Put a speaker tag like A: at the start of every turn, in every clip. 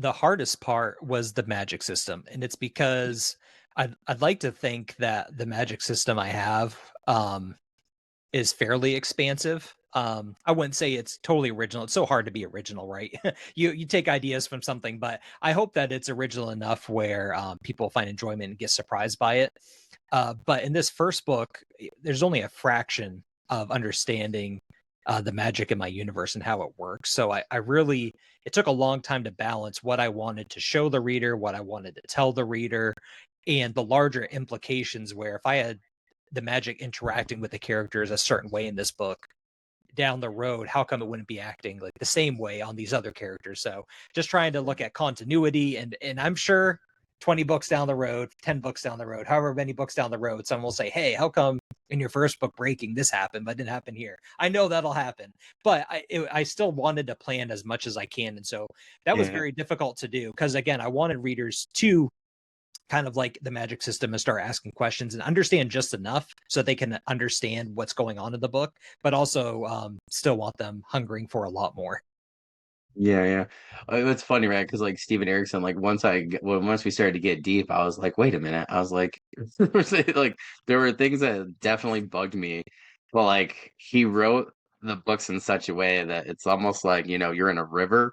A: the hardest part was the magic system, and it's because I'd like to think that the magic system I have is fairly expansive. I wouldn't say it's totally original. It's so hard to be original, right? You take ideas from something, but I hope that it's original enough where people find enjoyment and get surprised by it. But in this first book, there's only a fraction of understanding the magic in my universe and how it works. So I really, it took a long time to balance what I wanted to show the reader, what I wanted to tell the reader, and the larger implications where if I had the magic interacting with the characters a certain way in this book down the road, how come it wouldn't be acting like the same way on these other characters? So just trying to look at continuity, and I'm sure 20 books down the road, 10 books down the road, however many books down the road, someone will say, hey, how come in your first book Breaking this happened but didn't happen here? I know that'll happen, but I still wanted to plan as much as I can, and so that was
B: Yeah.
A: very difficult to do because again, I wanted readers to kind of like the magic system and start asking questions and understand just enough so they can understand what's going on in the book, but also still want them hungering for a lot more.
B: Yeah, yeah. It's funny, right? Because like Steven Erickson, like once we started to get deep, I was like, wait a minute. I was like, like there were things that definitely bugged me, but like he wrote the books in such a way that it's almost like, you're in a river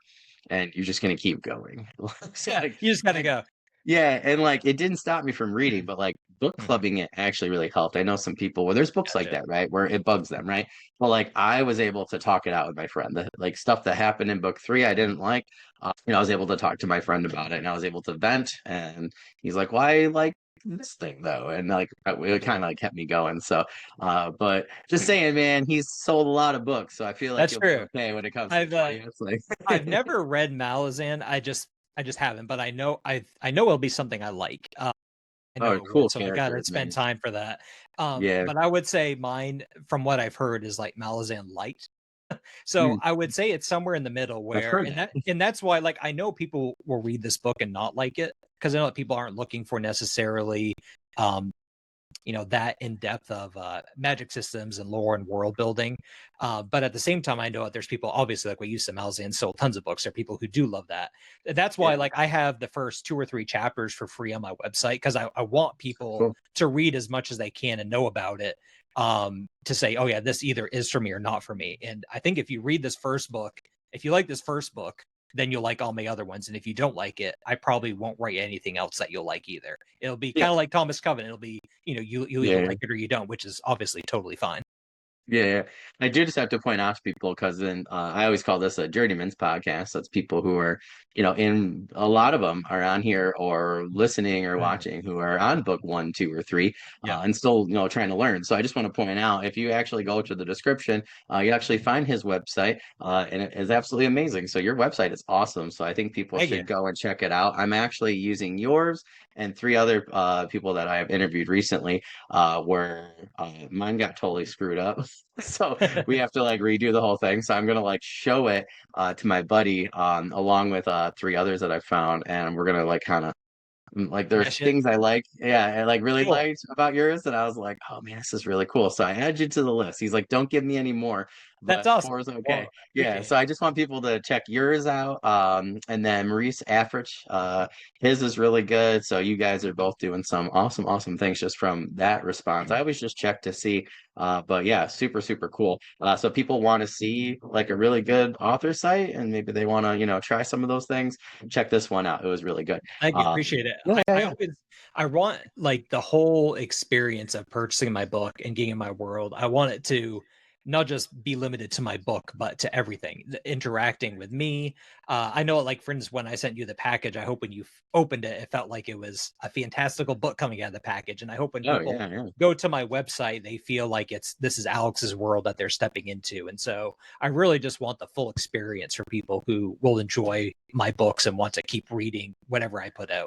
B: and you're just gonna keep going. It's
A: Yeah,
B: like,
A: you just gotta
B: like
A: go.
B: yeah, and like it didn't stop me from reading, but like book
A: Mhm.
B: clubbing it actually really helped. I know some people where there's books like
A: Gotcha.
B: that, right? Where it bugs them, right? But like I was able to talk it out with my friend. The like stuff that happened in book three I didn't like. I was able to talk to my friend about it and I was able to vent. And he's like, why like this thing though? And like it
A: Gotcha.
B: kind of like kept me going. So but just saying, man, he's sold a lot of books, so I feel like
A: That's
B: you'll be
A: true.
B: okay when it comes to
A: I've
B: 20. It's like
A: I've never read Malazan. I just haven't, but I know it'll be something I like. I know
B: oh,
A: it will,
B: cool
A: so I gotta
B: characters,
A: spend
B: man.
A: time for that.
B: Yeah,
A: But I would say mine, from what I've heard, is like Malazan light. So
B: mm,
A: I would say it's somewhere in the middle
B: I've
A: where,
B: heard
A: and
B: that.
A: that's why, like, I know people will read this book and not like it because I know that people aren't looking for necessarily, um, that in depth of magic systems and lore and world building. But at the same time, I know that there's people, obviously, like we used to Malzahn sold tons of books. There are people who do love that. That's why,
B: Yeah,
A: like, I have the first 2 or 3 chapters for free on my website because I want people
B: cool.
A: to read as much as they can and know about it. To say, oh yeah, this either is for me or not for me. And I think if you read this first book, if you like this first book, then you'll like all my other ones. And if you don't like it, I probably won't write anything else that you'll like either. It'll be
B: Yeah,
A: kind of like Thomas Covenant. It'll be, you either
B: yeah.
A: like it or you don't, which is obviously totally fine.
B: Yeah, yeah. I do just have to point out to people because then I always call this a journeyman's podcast. That's people who are, in a lot of them are on here or listening or
A: Mm.
B: watching who are on book one, two, or three,
A: Yeah.
B: and still, trying to learn. So I just want to point out if you actually go to the description, you actually find his website, and it is absolutely amazing. So your website is awesome. So I think people
A: Thank you.
B: should go and check it out. I'm actually using yours and three other people that I have interviewed recently, where mine got totally screwed up. So we have to like redo the whole thing. So I'm gonna like show it to my buddy along with three others that I found, and we're gonna like kind of like there's
A: Mesh it.
B: things I like, yeah, I like really
A: Cool.
B: liked about yours, and I was like, oh man, this is really cool. So I added you to the list. He's like, don't give me any more,
A: That's
B: but
A: awesome.
B: four is okay.
A: Well,
B: Yeah,
A: appreciate
B: so
A: it.
B: I just want people to check yours out. And then Maurice Africh, his is really good. So you guys are both doing some awesome, awesome things just from that response. I always just check to see. But yeah, super, super cool. So people want to see like a really good author site and maybe they want to, try some of those things. Check this one out. It was really good.
A: Thank you.
B: Um,
A: Appreciate it.
B: yeah,
A: I
B: yeah,
A: always I want like the whole experience of purchasing my book and getting in my world. I want it to not just be limited to my book, but to everything, interacting with me. I know, like for instance, when I sent you the package, I hope when you opened it, it felt like it was a fantastical book coming out of the package. And I hope when
B: oh
A: people
B: yeah, yeah.
A: go to my website, they feel like this is Alex's world that they're stepping into. And so I really just want the full experience for people who will enjoy my books and want to keep reading whatever I put out.